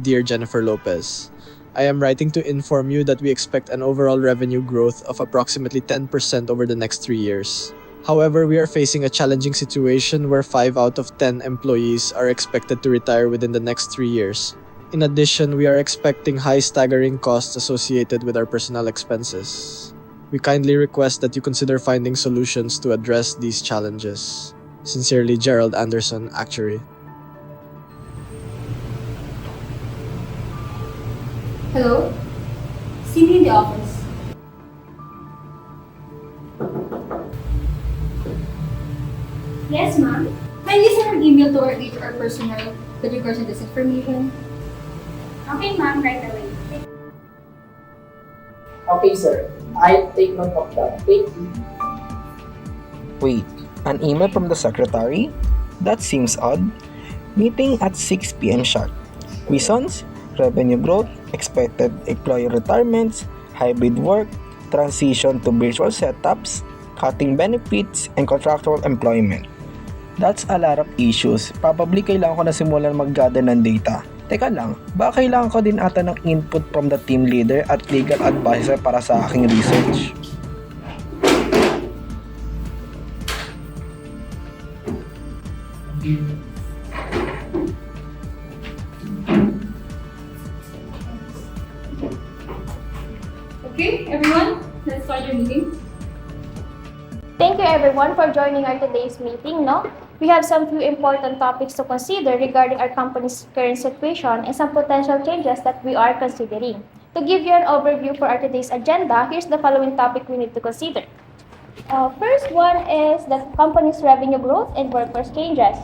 Dear Jennifer Lopez, I am writing to inform you that we expect an overall revenue growth of approximately 10% over the next 3 years. However, we are facing a challenging situation where 5 out of 10 employees are expected to retire within the next 3 years. In addition, we are expecting high staggering costs associated with our personnel expenses. We kindly request that you consider finding solutions to address these challenges. Sincerely, Gerald Anderson, Actuary. Hello? See me in the office. Yes, ma'am. Kindly send an email to our HR personnel with regards to this information. Okay, ma'am, right away. Okay, sir. I'll take note of that. Thank you. Wait, an email from the secretary? That seems odd. Meeting at 6 p.m. sharp. Reasons? Revenue growth, expected employee retirements, hybrid work, transition to virtual setups, cutting benefits, and contractual employment. That's a lot of issues. Probably kailangan ko na simulan mag-gather ng data. Teka lang, baka kailangan ko din ata ng input from the team leader at legal advisor para sa aking research. Okay, everyone, let's start your meeting. Thank you everyone for joining our today's meeting, no? We have some few important topics to consider regarding our company's current situation and some potential changes that we are considering. To give you an overview for our today's agenda, here's the following topic we need to consider. First one is the company's revenue growth and workforce changes.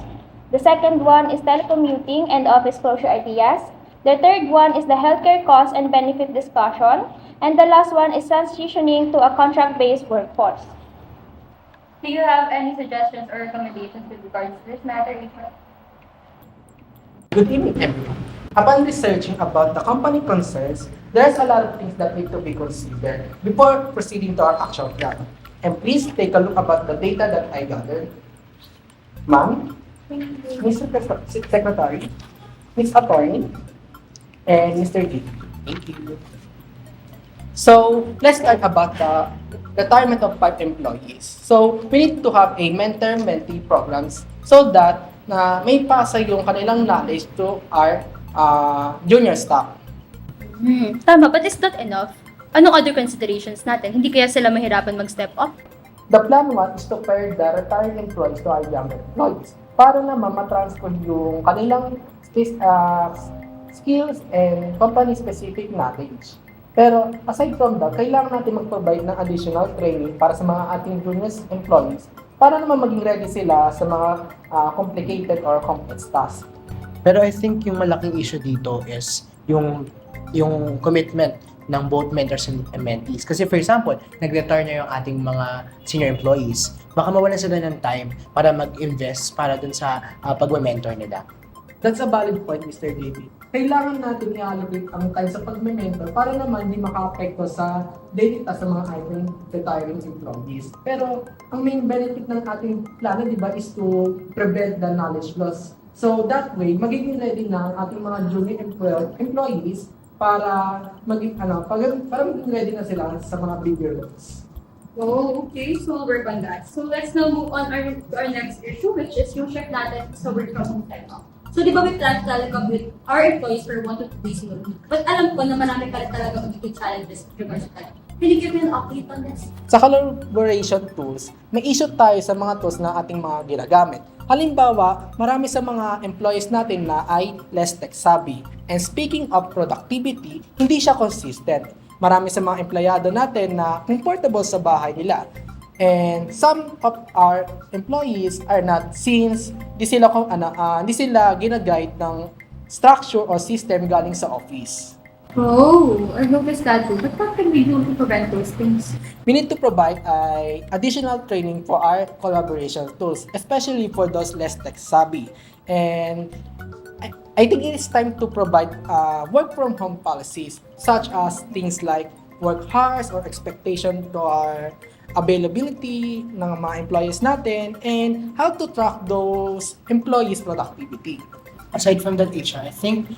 The second one is telecommuting and office closure ideas. The third one is the healthcare cost and benefit discussion. And the last one is transitioning to a contract-based workforce. Do you have any suggestions or recommendations with regards to this matter, Rachel? Good evening, everyone. Upon researching about the company concerns, there's a lot of things that need to be considered before proceeding to our actual plan. And please take a look about the data that I gathered. Ma'am, Mr. Secretary, Ms. Attorney, and Mr. G. Thank you. So, let's talk about the retirement of 5 employees. So, we need to have a mentor-mentee programs so that may pasa yung kanilang knowledge to our junior staff. Tama, but is that enough? Anong other considerations natin? Hindi kaya sila mahirapan mag-step up? The plan 1 is to pair the retired employees to our younger employees para naman matransfer yung kanilang skills and company-specific knowledge. Pero aside from that, kailangan natin mag-provide ng additional training para sa mga ating junior employees para naman maging ready sila sa mga complicated or complex tasks. Pero I think yung malaking issue dito is yung commitment ng both mentors and mentees. Kasi for example, nag-retire na yung ating mga senior employees, baka mawalan sila ng time para mag-invest para dun sa pag-mentor nila. That's a valid point, Mr. JB. Kailangan natin i-allocate ang time sa pag-mentor para naman hindi maka-apekto sa daily task sa mga ating retiring employees. Pero ang main benefit ng ating plano, di ba, is to prevent the knowledge loss. So that way, magiging ready na ang ating mga junior employees para maging ready na sila sa mga bigger roles. Oh, okay. So we'll work on that. So let's now move on to our next issue, which is yung shift natin sa work from home setup. So di ba we plan to talaga with our employees for 1 to 2 days a week? But alam ko na marami pa rin talaga magiging challenges with regards to that. Can you give me an update on this? Sa collaboration tools, may issue tayo sa mga tools na ating mga ginagamit. Halimbawa, marami sa mga employees natin na ay less tech savvy. And speaking of productivity, hindi siya consistent. Marami sa mga empleyado natin na comfortable sa bahay nila. And some of our employees are not, since di sila gina-guide ng structure or system galing sa office. Oh, I noticed that too. But what can we do to prevent those things? We need to provide additional training for our collaboration tools, especially for those less tech savvy. And I think it is time to provide work from home policies, such as things like work hours or expectation to our availability ng mga employees natin and how to track those employees' productivity. aside from that HR, I think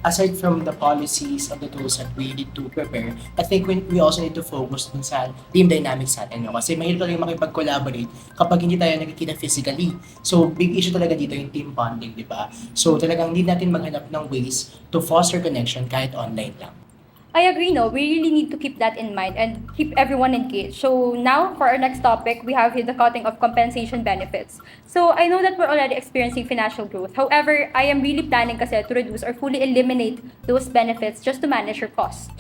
aside from the policies and the tools that we need to prepare, I think we also need to focus dun sa team dynamics natin. No? Kasi mahirap talaga makipag-collaborate kapag hindi tayo nagkikita physically. So, big issue talaga dito yung team bonding, di ba? So, talagang hindi natin maghanap ng ways to foster connection kahit online lang. I agree, no? We really need to keep that in mind and keep everyone engaged. So now, for our next topic, we have here the cutting of compensation benefits. So I know that we're already experiencing financial growth. However, I am really planning kasi to reduce or fully eliminate those benefits just to manage your cost.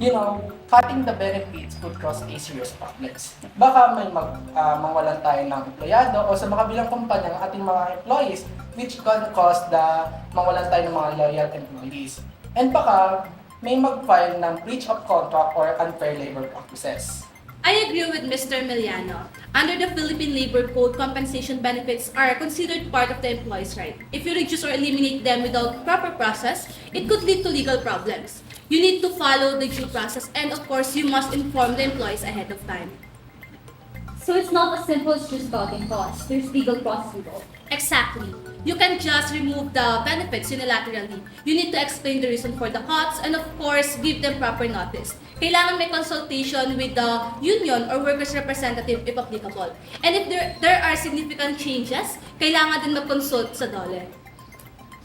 You know, cutting the benefits could cause a serious problems. Baka may mawalan tayo ng empleyado o sa makabilang kumpanya ng ating mga employees, which could cause the mawalan tayo ng mga loyal employees. And baka may mag-file ng breach of contract or unfair labor practices. I agree with Mr. Miliano. Under the Philippine Labor Code, compensation benefits are considered part of the employee's right. If you reduce or eliminate them without proper process, it could lead to legal problems. You need to follow the due process and of course, you must inform the employees ahead of time. So it's not as simple as just cutting costs. There's legal process involved. Exactly. You can just remove the benefits unilaterally. You need to explain the reason for the cuts and of course, give them proper notice. Kailangan may consultation with the union or workers' representative if applicable. And if there are significant changes, kailangan din mag-consult sa DOLE.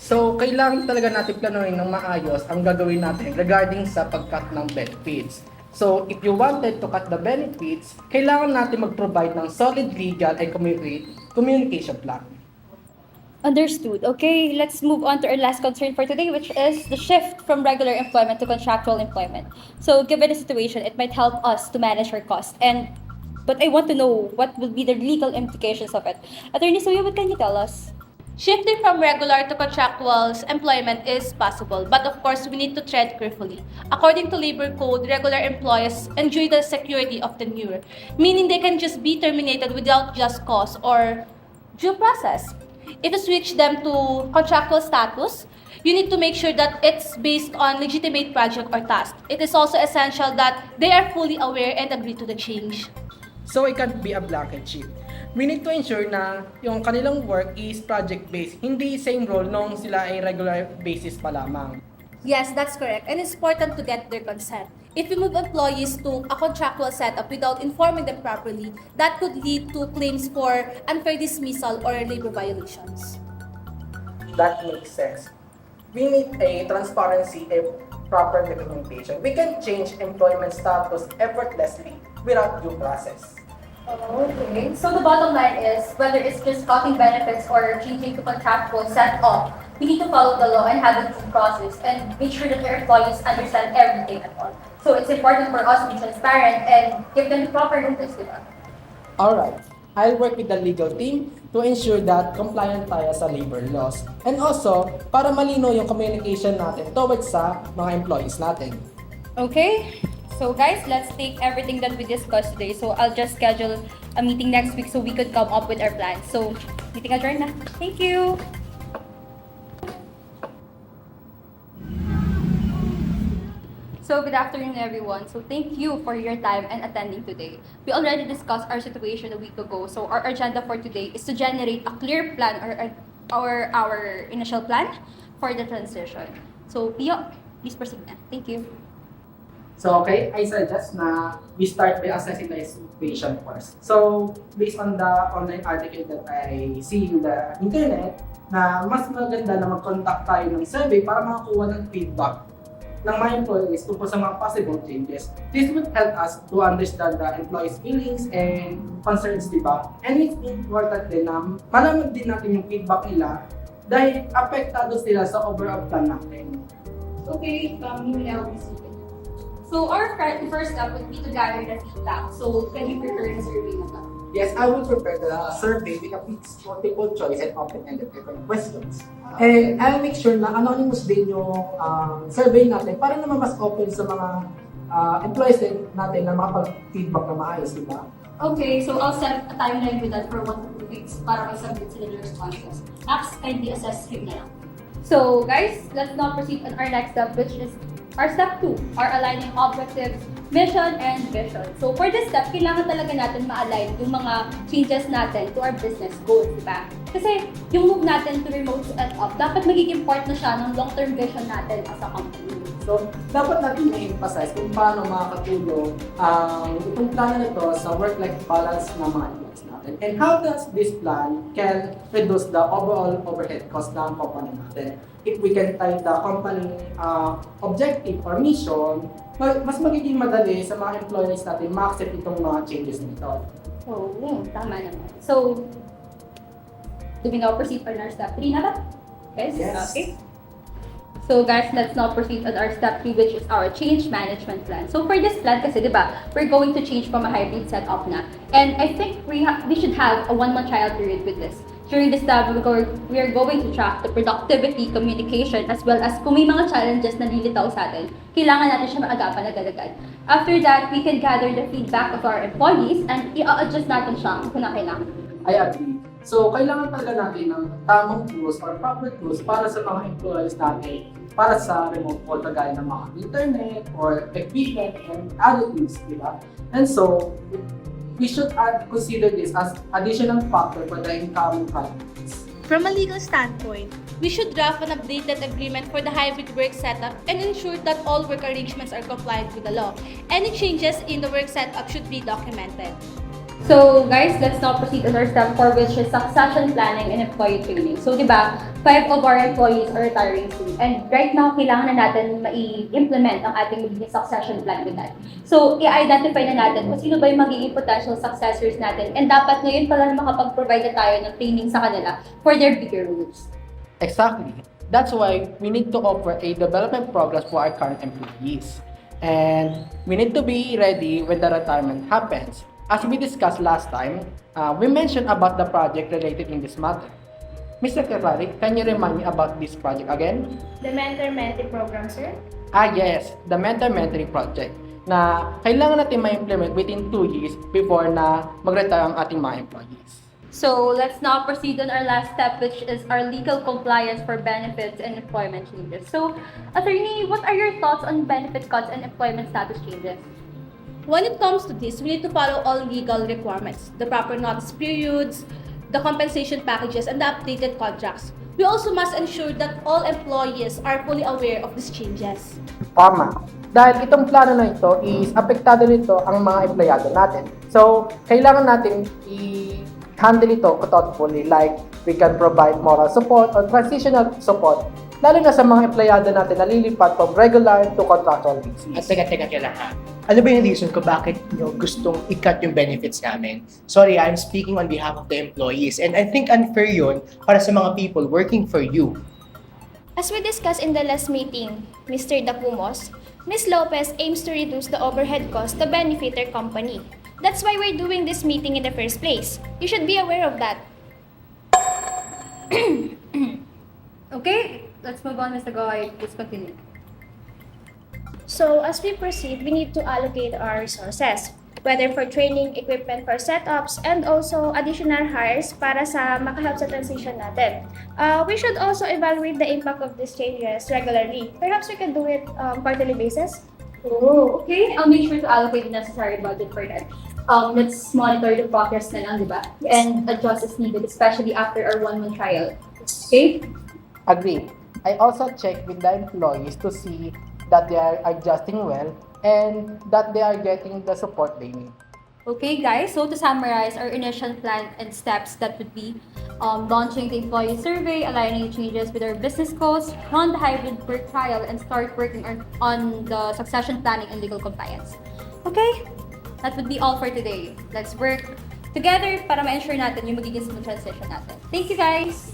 So, kailangan talaga natin planuhin ng maayos ang gagawin natin regarding sa pag-cut ng benefits. So, if you wanted to cut the benefits, kailangan natin mag-provide ng solid legal and communication plan. Understood. Okay, let's move on to our last concern for today, which is the shift from regular employment to contractual employment. So, given the situation, it might help us to manage our costs. But I want to know what will be the legal implications of it. Attorney Suya, what can you tell us? Shifting from regular to contractual employment is possible, but of course, we need to tread carefully. According to Labor Code, regular employees enjoy the security of tenure, meaning they can just be terminated without just cause or due process. If you switch them to contractual status, you need to make sure that it's based on legitimate project or task. It is also essential that they are fully aware and agree to the change. So, it can't be a blanket sheet. We need to ensure na yung kanilang work is project-based, hindi same role nung sila ay regular basis pa lamang. Yes, that's correct. And it's important to get their consent. If we move employees to a contractual setup without informing them properly, that could lead to claims for unfair dismissal or labor violations. That makes sense. We need a transparency and proper documentation. We can change employment status effortlessly without due process. Okay, so the bottom line is, whether it's just cutting benefits or changing to contractual setup, we need to follow the law and have a due process and make sure that our employees understand everything at all. So it's important for us to be transparent and give them the proper notice, diba? Alright, I'll work with the legal team to ensure that compliant tayo sa labor laws. And also, para malino yung communication natin towards sa mga employees natin. Okay, so guys, let's take everything that we discussed today. So I'll just schedule a meeting next week so we could come up with our plans. So, meeting adjourned na. Thank you! So, good afternoon, everyone. So, thank you for your time and attending today. We already discussed our situation a week ago. So, our agenda for today is to generate a clear plan or our initial plan for the transition. So, Pio, please proceed na. Thank you. So, okay, I suggest na we start by assessing the situation first. So, based on the online article that I see in the internet, na mas maganda na mag-conduct tayo ng survey para makakuha ng feedback ng mga employees tungkol sa mga possible changes. This would help us to understand the employees' feelings and concerns, di ba? And it's important din na malaman din natin yung feedback nila dahil apektado sila sa overall plan natin. Okay, I'll receive it. So, our first step would be to gather the feedback. So, can you prepare the survey na ba? Yes, I will prepare the survey with a fixed multiple choice and open-ended different questions. And I'll make sure na anonymous din yung survey natin para naman mas open sa mga employees din natin na makapag-feedback na maayos, di ba? Okay, so I'll set a timeline with that for 1 to 2 weeks para mag-submit sila ng responses. Next, kindly assess him na lang. So, guys, let's now proceed on our next step, which is Our step 2 are aligning objectives, mission, and vision. So for this step, kailangan talaga natin ma-align yung mga changes natin to our business goals, di ba? Kasi yung move natin to remote setup, dapat magiging part na siya ng long-term vision natin as a company. So, dapat natin i-emphasize kung paano makakatulong itong plano nito sa work-life balance ng mga employees natin. And how does this plan can reduce the overall overhead cost ng company natin. If we can tie the company objective or mission, mas magiging madali sa mga employees natin ma-accept itong mga changes nito. So, tama naman. So, do we now proceed on our step 3 na ba? Yes. Okay. So guys, let's now proceed on our step 3, which is our change management plan. So for this plan kasi, di ba, we're going to change from a hybrid setup na. And I think we should have a 1-month trial period with this. During this time, we are going to track the productivity, communication, as well as kung may mga challenges na lilitaw sa atin, kailangan natin siya maagapan agad-agad. After that, we can gather the feedback of our employees and i-adjust natin siya kung kailangan. I agree. So, kailangan talaga natin ng tamang tools or proper tools para sa mga employees natin para sa remote call kagaya ng mga internet or equipment and other things, di ba? And so, we should consider this as additional factor for the incoming clients. From a legal standpoint, we should draft an updated agreement for the hybrid work setup and ensure that all work arrangements are compliant with the law. Any changes in the work setup should be documented. So guys, let's now proceed on our step 4, which is succession planning and employee training. So di ba, 5 of our employees are retiring soon. And right now, kailangan na natin ma-implement ang ating magiging succession plan with that. So i-identify na natin kung sino ba yung magiging potential successors natin. And dapat ngayon pala makapag-provide na tayo ng training sa kanila for their bigger roles. Exactly. That's why we need to offer a development program for our current employees. And we need to be ready when the retirement happens. As we discussed last time, we mentioned about the project related in this matter. Mr. Secretary, can you remind me about this project again? The mentor-mentee program, sir? Yes, the mentor-mentoring project na kailangan natin ma-implement within 2 years before na mag-retire ang ating mga employees. So let's now proceed on our last step, which is our legal compliance for benefits and employment changes. So, attorney, what are your thoughts on benefit cuts and employment status changes? When it comes to this, we need to follow all legal requirements, the proper notice periods, the compensation packages, and the updated contracts. We also must ensure that all employees are fully aware of these changes. Tama. Dahil itong plano na ito is apektado nito ang mga empleyado natin. So, kailangan natin i-handle ito thoughtfully, like we can provide moral support or transitional support, lalo na sa mga empleyado natin na lilipat from regular to contractual basis. At teka lang ha. Ano ba yung reason ko bakit nyo gustong i-cut yung benefits namin? Sorry, I'm speaking on behalf of the employees and I think unfair yun para sa mga people working for you. As we discussed in the last meeting, Mr. Dapumos, Ms. Lopez aims to reduce the overhead cost to benefit her company. That's why we're doing this meeting in the first place. You should be aware of that. Okay, let's move on, Mr. Goy. Please continue. So, as we proceed, we need to allocate our resources, whether for training, equipment for setups, and also additional hires para sa makahelp sa transition natin. We should also evaluate the impact of these changes regularly. Perhaps we can do it quarterly basis. Oh, okay. I'll make sure to allocate the necessary budget for that. Let's monitor the progress na lang, di ba? And adjust as needed, especially after our 1-month trial. Okay? Agree. I also check with the employees to see that they are adjusting well and that they are getting the support they need. Okay, guys. So to summarize, our initial plan and steps that would be launching the employee survey, aligning changes with our business goals, run the hybrid work trial, and start working on the succession planning and legal compliance. Okay? That would be all for today. Let's work together para ma-ensure natin yung magiging smooth transition natin. Thank you, guys!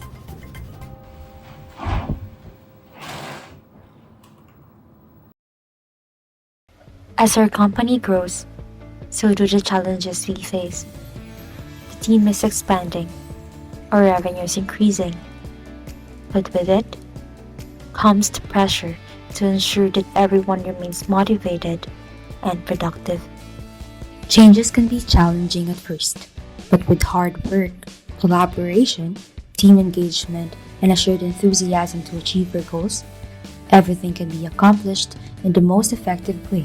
As our company grows, so do the challenges we face. The team is expanding, our revenue is increasing, but with it comes the pressure to ensure that everyone remains motivated and productive. Changes can be challenging at first, but with hard work, collaboration, team engagement, and a shared enthusiasm to achieve our goals, everything can be accomplished in the most effective way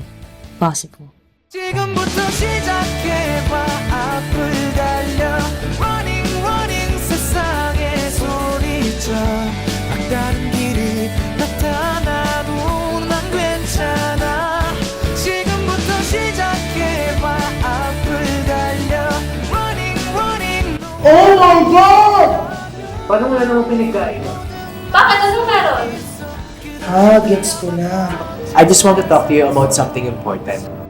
possible. 지금부터 시작해봐 앞을 달려 Running running 세상에 소리쳐 막다른 길이 나타나도 난 괜찮아 지금부터 시작해봐 앞을 달려 Running running Oh my God! Paano mo na naman pinigkain? Bakit? Anong meron? Gets ko na. I just want to talk to you about something important.